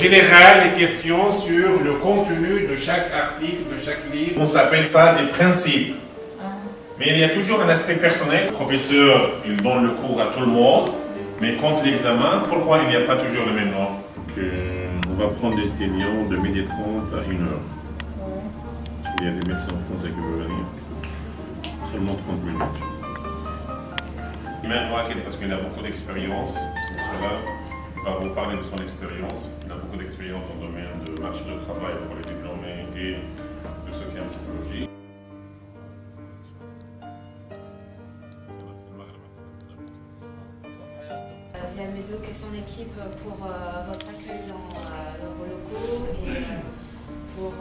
général les questions sur le contenu de chaque article, de chaque livre. On s'appelle ça des principes. Mais il y a toujours un aspect personnel. Le professeur, il donne le cours à tout le monde, mais contre l'examen, pourquoi il n'y a pas toujours le même nombre? On va prendre des étudiants de 12h30 à 1h. Il y a des médecins français qui veulent venir. Seulement 30 minutes. Imane Ouaked, parce qu'il a beaucoup d'expérience, pour cela, il va vous parler de son expérience. Il a beaucoup d'expérience dans le domaine de marché de travail pour les diplômés et de soutien en psychologie. Ziad Medouk et son équipe pour votre accueil dans vos locaux et pour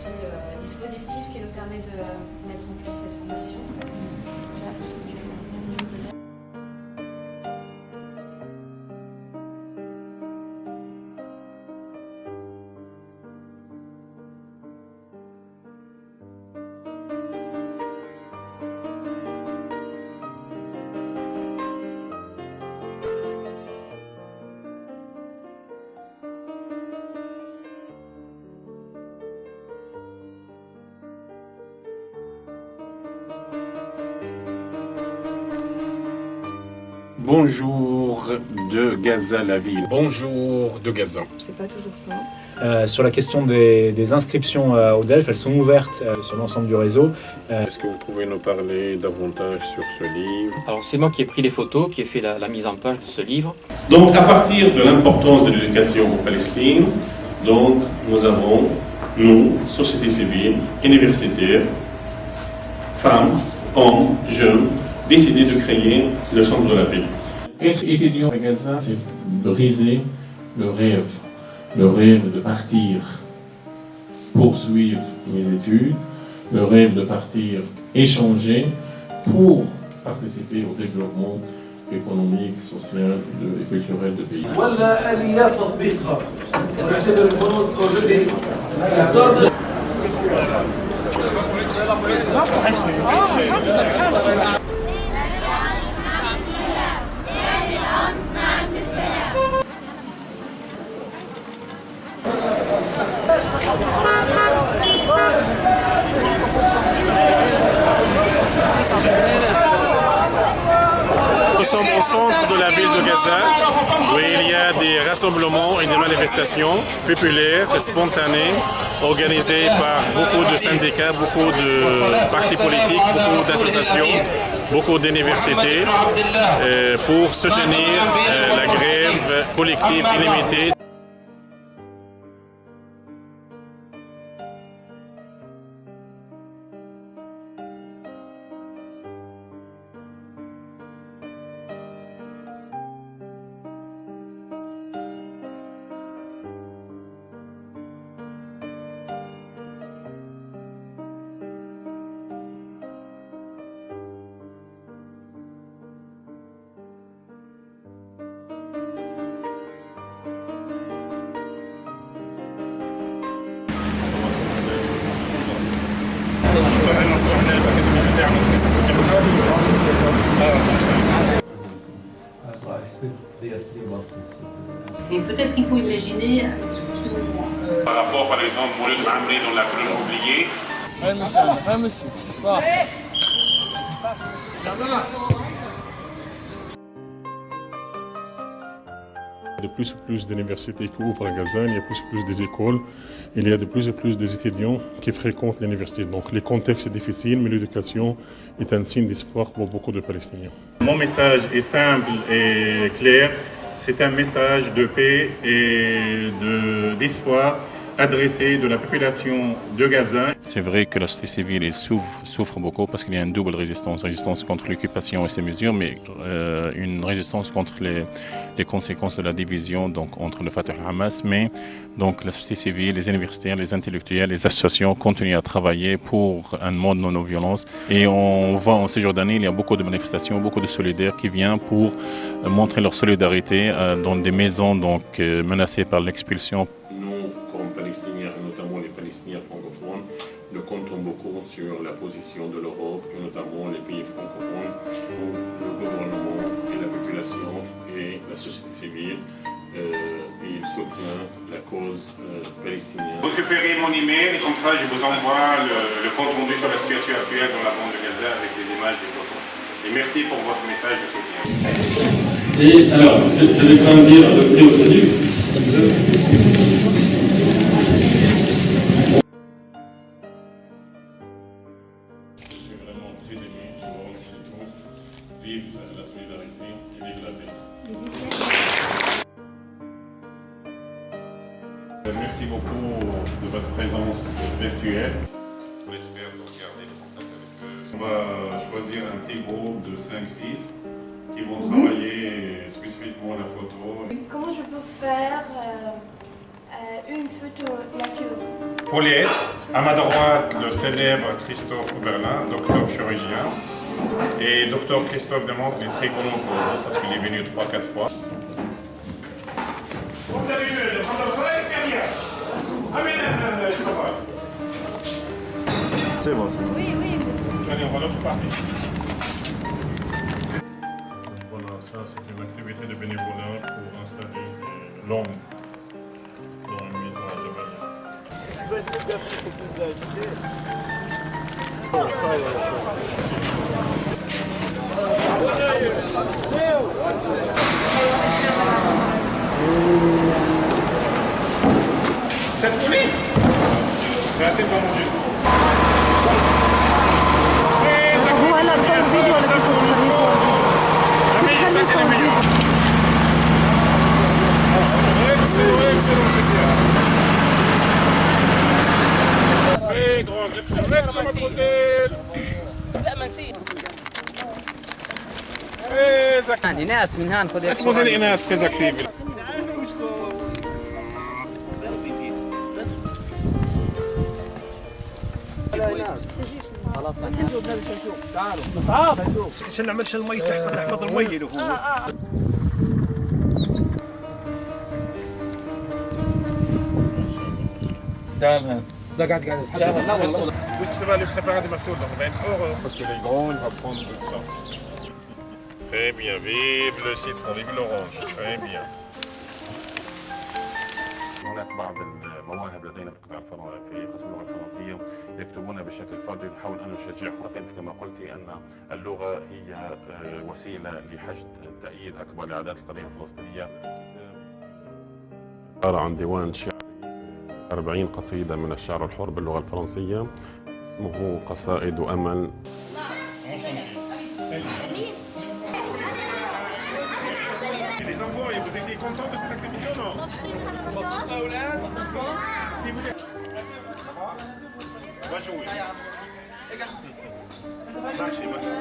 tout le dispositif qui nous permet de mettre en place cette formation. Bonjour de Gaza la ville. Bonjour de Gaza. C'est pas toujours simple. Sur la question des inscriptions au DELF, elles sont ouvertes sur l'ensemble du réseau. Est-ce que vous pouvez nous parler davantage sur ce livre? Alors c'est moi qui ai pris les photos, qui ai fait la mise en page de ce livre. Donc à partir de l'importance de l'éducation en Palestine, donc nous avons, nous, société civile, universitaires, femmes, hommes, jeunes, décidé de créer le centre de la paix. Être étudiant à Gaza, c'est briser le rêve de partir poursuivre mes études, le rêve de partir échanger pour participer au développement économique, social et culturel du pays. Nous sommes au centre de la ville de Gaza, où il y a des rassemblements et des manifestations populaires, spontanées, organisées par beaucoup de syndicats, beaucoup de partis politiques, beaucoup d'associations, beaucoup d'universités, pour soutenir la grève collective illimitée. Et peut-être qu'il faut imaginer par rapport, par exemple, au lieu de m'amener dans la colonne oubliée. De plus en plus d'universités qui ouvrent à Gaza, il y a de plus en plus des écoles, il y a de plus en plus des étudiants qui fréquentent l'université. Donc les contextes sont difficiles, mais l'éducation est un signe d'espoir pour beaucoup de Palestiniens. Mon message est simple et clair, c'est un message de paix et d'espoir adressé de la population de Gaza. C'est vrai que la société civile souffre beaucoup parce qu'il y a une double résistance contre l'occupation et ses mesures, mais une résistance contre les conséquences de la division donc, entre le Fatah et le Hamas. Mais donc, la société civile, les universitaires, les intellectuels, les associations continuent à travailler pour un monde non-violence. Et on voit en ces jours d'année, il y a beaucoup de manifestations, beaucoup de solidaires qui viennent pour montrer leur solidarité dans des maisons donc, menacées par l'expulsion. Palestiniens, et notamment les Palestiniens francophones, nous comptons beaucoup sur la position de l'Europe, et notamment les pays francophones, où le gouvernement et la population et la société civile il soutient la cause palestinienne. Récupérez mon email et comme ça je vous envoie le compte rendu sur la situation actuelle dans la bande de Gaza avec des images, des photos. Et merci pour votre message de soutien. Et alors, je vais quand même dire le prix obtenu. Vive la solidarité et vive la paix. Merci beaucoup de votre présence virtuelle. On espère garder le contact avec eux. On va choisir un petit groupe de 5-6 qui vont travailler spécifiquement la photo. Comment je peux faire une photo nature? Paulette, à ma droite, le célèbre Christophe Oberlin, docteur chirurgien. Et docteur Christophe Demande, il est très connu pour vous parce qu'il est venu 3-4 fois. C'est bon, c'est bon. Oui, oui, monsieur. Allez, on va l'autre partie. Voilà, ça c'est une activité de bénévolat pour installer des lampes dans une maison à Jabalia. Cette flip, c'est pas manger. Voilà, ça, le vidéo, ça, c'est le vidéo. Excellent, social. Très grand, excellent, mademoiselle. لا ما نسيت Très actif. ايناس من هان خذ Mademoiselle Inès, très active. خلاص صعب عشان نعملش المي تحفظ المي اللي هو تعال لا قاعد لا والله Où est-ce que tu vas lui préparer des maftours? Donc, il va être heureux. Parce que les grands, il va prendre de ça. Très bien. Vive le citron, vive l'orange. Très bien. هناك بعض المواهب لدينا في قسم اللغه الفرنسيه يكتبون بشكل فردي، نحاول ان نشجعهم. كما قلت ان اللغه هي وسيله لحشد تأييد اكبر لاعداد القضيه الفلسطينيه. عباره عن ديوان شعري 40 قصيده من الشعر الحر باللغه الفرنسيه اسمه قصائد امل. Les enfants, vous étiez contents de cette activité ou non? Si vous êtes... On va jouer. Marchez, marchez.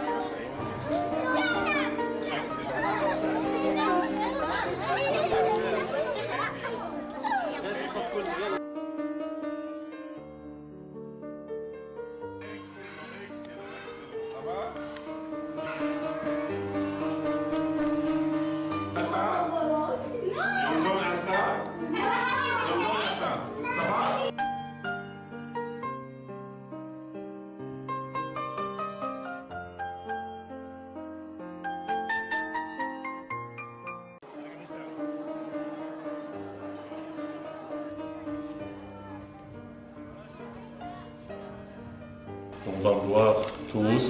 On va boire tous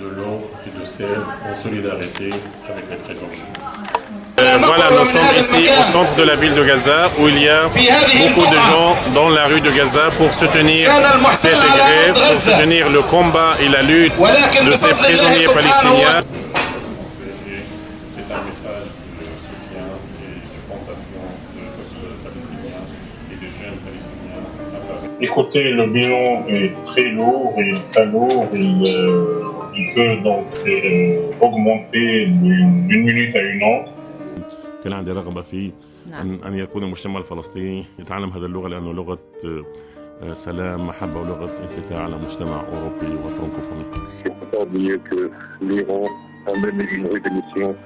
de l'eau et de sel en solidarité avec les prisonniers. Voilà, nous sommes ici au centre de la ville de Gaza où il y a beaucoup de gens dans la rue de Gaza pour soutenir cette grève, pour soutenir le combat et la lutte de ces prisonniers palestiniens. C'est un message de soutien et de fondation de peuple palestinien et de jeunes palestiniens à Paris. Écoutez, le bilan est très lourd et salaud. Il peut donc augmenter d'une minute à une autre. كان عندي رغبة في أن يكون المجتمع الفلسطيني يتعلم هذه اللغة لأنه لغة سلام محبة ولغة انفتاح على مجتمع أوروبي وفرنكوفوني. C'est pas mieux que l'Iran a mené une révolution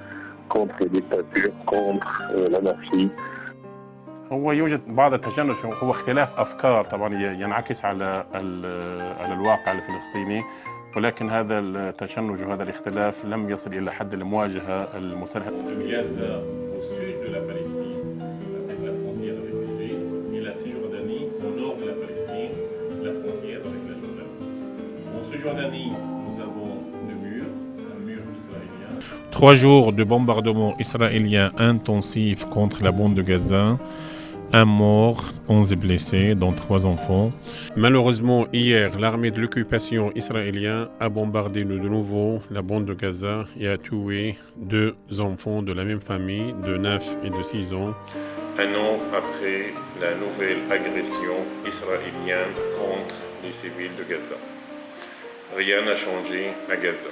contre les dictatures, contre l'anarchie. هو يوجد بعض التجنس، هو اختلاف أفكار طبعا ينعكس على الواقع الفلسطيني، ولكن هذا التشنج وهذا الاختلاف لم يصل إلى حد المواجهة المسلحة. Gaza, au sud de la Palestine, Jordanie, nous avons un mur israélien. 3 jours de bombardements israéliens intensifs contre la bande de Gaza. 1 mort, 11 blessés, dont 3 enfants. Malheureusement, hier, l'armée de l'occupation israélienne a bombardé de nouveau la bande de Gaza et a tué 2 enfants de la même famille, de 9 et de 6 ans. Un an après la nouvelle agression israélienne contre les civils de Gaza. Rien n'a changé à Gaza.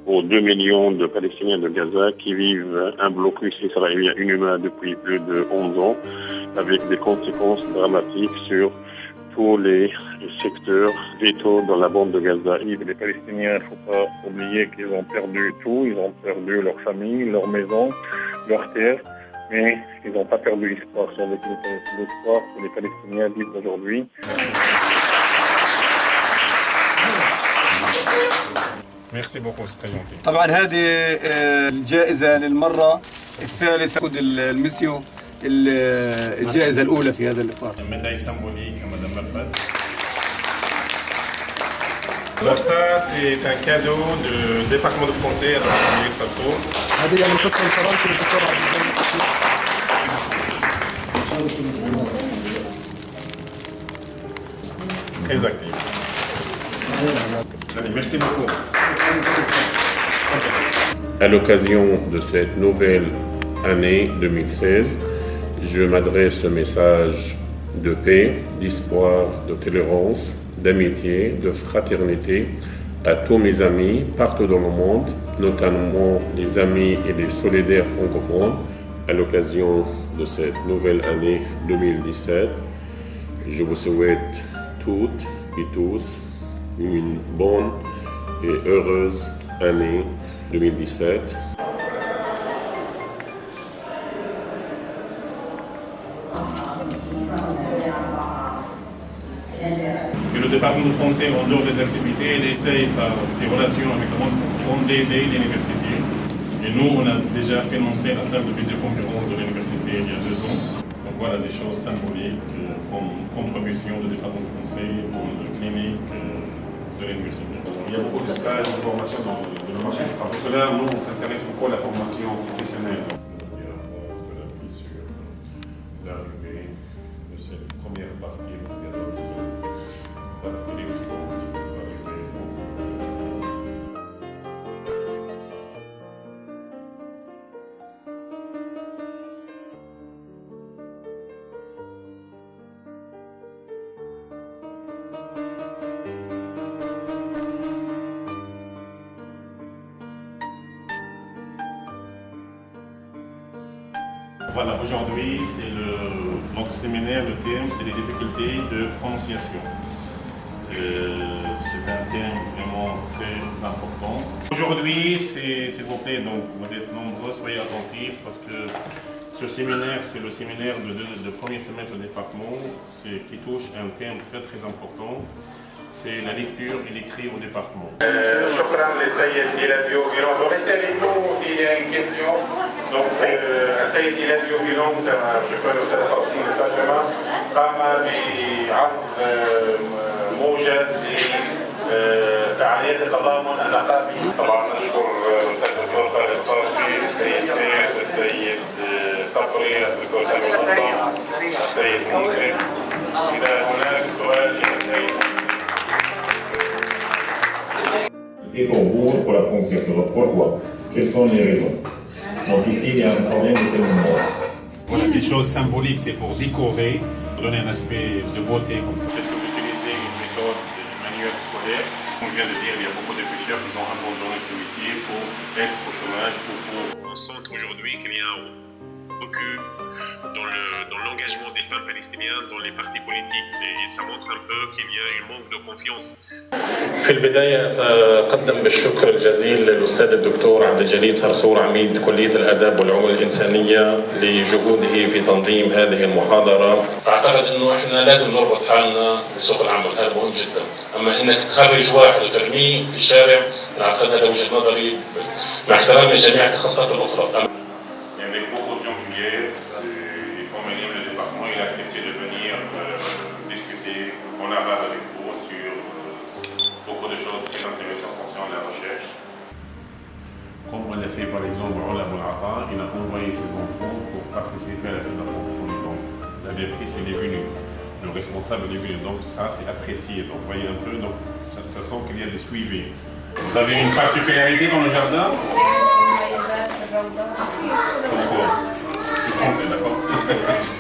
Aux 2 millions de Palestiniens de Gaza qui vivent un blocus israélien inhumain depuis plus de 11 ans, avec des conséquences dramatiques sur tous les secteurs vitaux dans la bande de Gaza. Les Palestiniens, il ne faut pas oublier qu'ils ont perdu tout, ils ont perdu leur famille, leur maison, leur terre, mais ils n'ont pas perdu l'espoir. C'est avec l'espoir que les Palestiniens vivent aujourd'hui. Merci beaucoup, c'est très gentil. طبعا هذه الجائزة للمرة الثالثة تأخذ الميسيو الجائزة الأولى في هذا الإطار. Médaille symbolique à Madame Mafat. Donc ça, c'est un cadeau du département de français à Dr. Samso. هذه يعني القسم الفرنسي للدكتور عبد Très actif. Allez, merci beaucoup. À l'occasion de cette nouvelle année 2016, je m'adresse ce message de paix, d'espoir, de tolérance, d'amitié, de fraternité à tous mes amis partout dans le monde, notamment les amis et les solidaires francophones. À l'occasion de cette nouvelle année 2017, je vous souhaite toutes et tous une bonne et heureuse année 2017. Et le département de français, en dehors des activités, il essaye par ses relations avec le monde francophone d'aider l'université. Et nous, on a déjà financé la salle de visioconférence de l'université il y a 2 ans. Donc voilà des choses symboliques comme contribution du département français dans la clinique de l'université. Il y a beaucoup de stages de formation dans le marché du travail. Pour cela, nous, on s'intéresse beaucoup à la formation professionnelle. Sur l'arrivée de cette première partie, il y a d'autres parties qui vont arriver. Voilà, aujourd'hui, c'est notre séminaire, le thème, c'est les difficultés de prononciation. C'est un thème vraiment très important. Aujourd'hui, s'il vous plaît, donc vous êtes nombreux, soyez attentifs parce que ce séminaire, c'est le séminaire de premier semestre au département, qui touche un thème très très important. C'est la lecture et l'écrit au département. شكرا للسيد إيلاديو فيلون. Vous restez avec nous s'il y a une question. Donc السيد إيلاديو فيلون كما شكرا للأستاذ فلسطين الترجمة قام بعرض موجز لفعاليات التضامن النقابي. طبعا نشكر الأستاذ الدكتور خالد الصافي، السيد سيف، السيد صبري، الدكتور سامي السلطان، السيد منصف. إذا هناك سؤال إلى السيد. Et pour vous, pour la prononciation, pourquoi? Quelles sont les raisons? Donc ici, il y a un problème de terminologie. Voilà, des choses symboliques, c'est pour décorer, pour donner un aspect de beauté comme ça. Est-ce que vous utilisez une méthode de manuel scolaire? On vient de dire qu'il y a beaucoup de pêcheurs qui ont abandonné ce métier pour être au chômage ou pour... On sent aujourd'hui qu'il y a un recul dans l'engagement des femmes palestiniennes dans les partis politiques et ça montre un peu qu'il y a un manque de confiance. في البداية أقدم بالشكر الجزيل للأستاذ الدكتور عبد الجليل صرصور عميد كلية الآداب والعلوم الإنسانية لجهوده في تنظيم هذه المحاضرة. أعتقد إنه إحنا لازم نربط حالنا بسوق العمل، هذا مهم جدا. أما إنك تخرج واحد وترميه في الشارع، أعتقد هذا وجهة نظري مع احترام لجميع التخصصات الأخرى. Il y avait beaucoup de gens qui viennent et comme il aime le département, il a accepté de venir discuter en arabe avec vous sur beaucoup beaucoup de choses très intéressantes concernant la recherche. Comme on a fait par exemple Ola Boulata, il a envoyé ses enfants pour participer à la fête de la francophonie. Donc la directrice elle est venue, le responsable est venu, donc ça c'est apprécié. Donc vous voyez un peu, donc ça sent qu'il y a des suivis. Vous avez une particularité dans le jardin? Pourquoi? Le français, d'accord.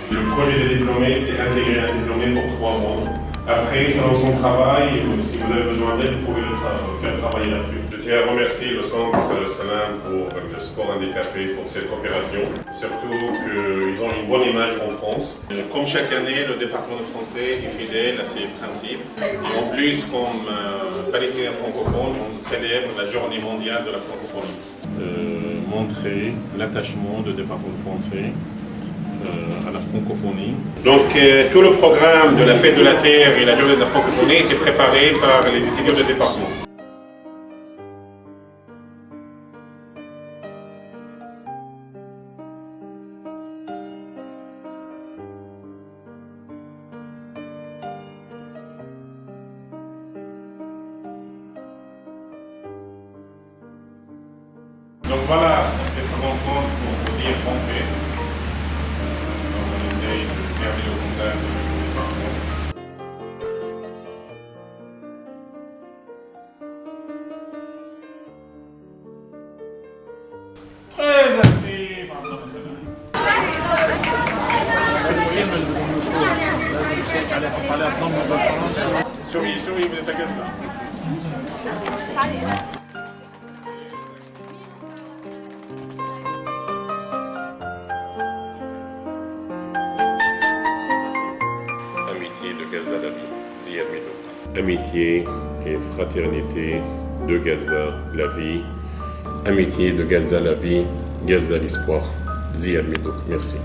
Le projet de diplômé, c'est intégrer un diplômé pour 3 mois. Après, selon son travail, si vous avez besoin d'aide, vous pouvez le faire travailler là-dessus. Je tiens à remercier le Centre Salam pour le sport handicapé pour cette coopération. Surtout qu'ils ont une bonne image en France. Comme chaque année, le département de français est fidèle à ses principes. Et en plus, comme Palestinien francophone, on célèbre la journée mondiale de la francophonie. Montrer l'attachement du département français à la francophonie. Donc tout le programme de la Fête de la Terre et la Journée de la francophonie était préparé par les étudiants du département. Donc voilà cette rencontre pour vous dire qu'on fait. On essaye de garder le contact avec le département. Très actif, souris, vous êtes à ça. Amitié de Gaza la vie, Ziad Midouk. Amitié et fraternité de Gaza la vie. Amitié de Gaza la vie, Gaza l'espoir, Ziad Midouk. Merci.